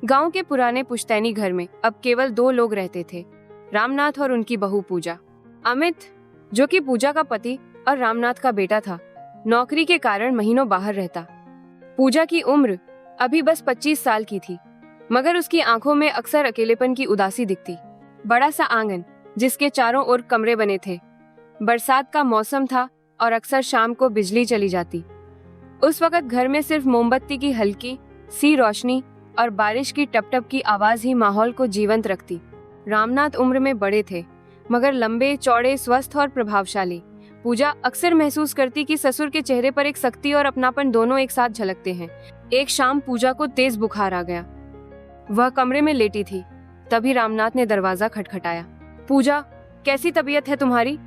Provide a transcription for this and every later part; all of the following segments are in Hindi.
गांव के पुराने पुश्तैनी घर में अब केवल 2 लोग रहते थे, रामनाथ और उनकी बहू पूजा। अमित, जो कि पूजा का पति और रामनाथ का बेटा था, नौकरी के कारण महीनों बाहर रहता। पूजा की उम्र अभी बस 25 साल की थी, मगर उसकी आंखों में अक्सर अकेलेपन की उदासी दिखती। बड़ा सा आंगन जिसके चारों ओर कमरे बने थे। बरसात का मौसम था और अक्सर शाम को बिजली चली जाती। उस वक्त घर में सिर्फ मोमबत्ती की हल्की सी रोशनी और बारिश की टप-टप की आवाज ही माहौल को जीवंत रखती। रामनाथ उम्र में बड़े थे, मगर लंबे चौड़े, स्वस्थ और प्रभावशाली। पूजा अक्सर महसूस करती कि ससुर के चेहरे पर एक सख्ती और अपनापन दोनों एक साथ झलकते हैं। एक शाम पूजा को तेज बुखार आ गया। वह कमरे में लेटी थी, तभी रामनाथ ने दरवाजा खटखटाया। पूजा, कैसी तबीयत है तुम्हारी?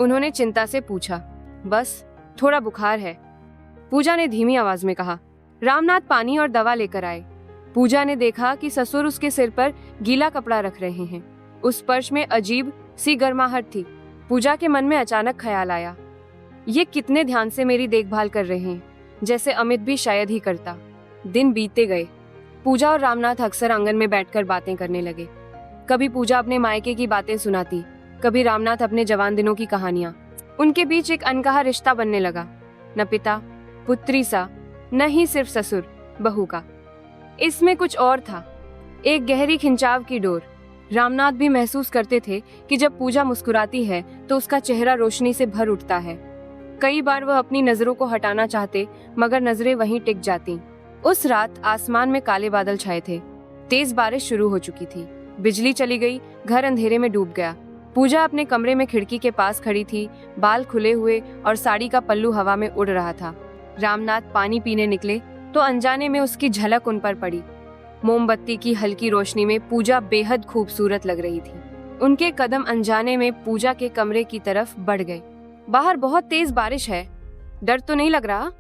उन्होंने चिंता से पूछा। बस थोड़ा बुखार है, पूजा ने धीमी आवाज में कहा। रामनाथ पानी और दवा लेकर आए। पूजा ने देखा कि ससुर उसके सिर पर गीला कपड़ा रख रहे हैं। उस स्पर्श में अजीब सी गर्माहट थी। पूजा के मन में अचानक ख्याल आया, ये कितने ध्यान से मेरी देखभाल कर रहे हैं, जैसे अमित भी शायद ही करता। दिन बीतते गए। पूजा और रामनाथ अक्सर आंगन में बैठकर बातें करने लगे। कभी पूजा अपने मायके की बातें सुनाती, कभी रामनाथ अपने जवान दिनों की कहानियां। उनके बीच एक अनकहा रिश्ता बनने लगा, न पिता पुत्री सा, न ही सिर्फ ससुर बहू का। इसमें कुछ और था, एक गहरी खिंचाव की डोर। रामनाथ भी महसूस करते थे कि जब पूजा मुस्कुराती है तो उसका चेहरा रोशनी से भर उठता है। कई बार वह अपनी नजरों को हटाना चाहते, मगर नजरें वहीं टिक जाती। उस रात आसमान में काले बादल छाए थे। तेज बारिश शुरू हो चुकी थी। बिजली चली गई, घर अंधेरे में डूब गया। पूजा अपने कमरे में खिड़की के पास खड़ी थी, बाल खुले हुए और साड़ी का पल्लू हवा में उड़ रहा था। रामनाथ पानी पीने निकले तो अनजाने में उसकी झलक उन पर पड़ी। मोमबत्ती की हल्की रोशनी में पूजा बेहद खूबसूरत लग रही थी। उनके कदम अनजाने में पूजा के कमरे की तरफ बढ़ गए। बाहर बहुत तेज बारिश है, डर तो नहीं लग रहा?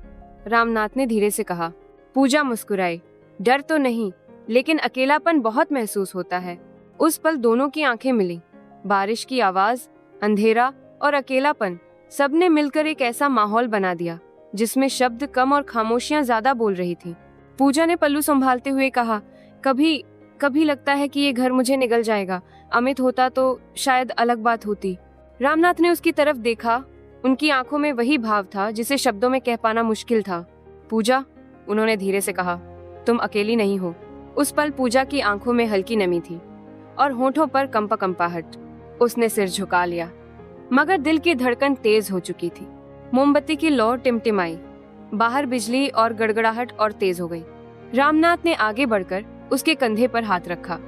रामनाथ ने धीरे से कहा। पूजा मुस्कुराई। डर तो नहीं, लेकिन अकेलापन बहुत महसूस होता है। उस पल दोनों की आंखें मिली। बारिश की आवाज, अंधेरा और अकेलापन, सबने मिलकर एक ऐसा माहौल बना दिया जिसमें शब्द कम और खामोशियां ज्यादा बोल रही थीं। पूजा ने पल्लू संभालते हुए कहा, कभी कभी लगता है कि ये घर मुझे निगल जाएगा। अमित होता तो शायद अलग बात होती। रामनाथ ने उसकी तरफ देखा। उनकी आंखों में वही भाव था जिसे शब्दों में कह पाना मुश्किल था। पूजा, उन्होंने धीरे से कहा, तुम अकेली नहीं हो। उस पल पूजा की आंखों में हल्की नमी थी और होठों पर कंपाहट। उसने सिर झुका लिया, मगर दिल की धड़कन तेज हो चुकी थी। मोमबत्ती की लौ टिमटिमाई। बाहर बिजली और गड़गड़ाहट और तेज हो गई। रामनाथ ने आगे बढ़कर उसके कंधे पर हाथ रखा।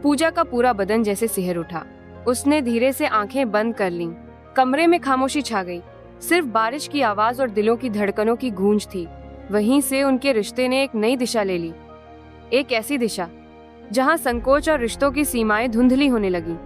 पूजा का पूरा बदन जैसे सिहर उठा। उसने धीरे से आंखें बंद कर लीं। कमरे में खामोशी छा गई। सिर्फ बारिश की आवाज और दिलों की धड़कनों की गूंज थी। वहीं से उनके रिश्ते ने एक नई दिशा ले ली। एक ऐसी दिशा जहां संकोच और रिश्तों की सीमाएं धुंधली होने लगी।